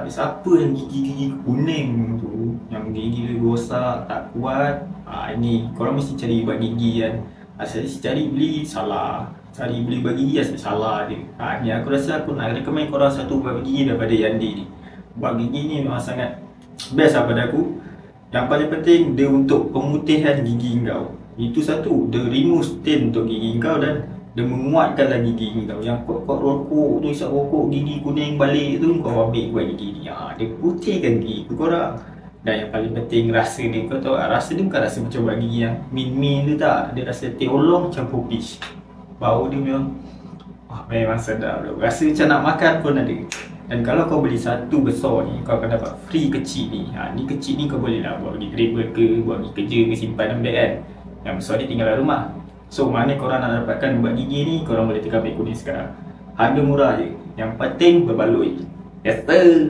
siapa yang gigi kuning tu, yang gigi rosak, tak kuat, ini korang mesti cari ubat gigi kan. Asal cari beli salah, cari beli ubat gigi asal salah dia. Ni aku rasa aku nak recommend korang satu ubat gigi daripada Yandi ni. Ubat gigi ni memang sangat best lah pada aku. Yang paling penting dia untuk pemutihan gigi kau. Itu satu, dia remove stain untuk gigi kau dan dia menguatkan lagi gigi kau. Yang kau rokok tu, isap rokok gigi kuning balik tu, kau ambil buat gigi ni, dia putihkan gigi korang. Dan yang paling penting rasa dia, kau tahu rasa dia bukan rasa macam buat gigi yang min tu tak. Dia rasa teh oolong campur peach. Bau dia memang sedap tu. Rasa macam nak makan pun ada. Dan kalau kau beli satu besar ni, kau akan dapat free kecil ni. Ni kecil ni kau boleh lah buat pergi travel ke, buat pergi kerja ke, simpan dalam beg kan. Yang besar ni tinggal dalam rumah. So mana korang nak dapatkan ubat gigi ni, korang boleh tekan beg kuning sekarang. Harga murah je. Yang penting berbaloi. Yes sir.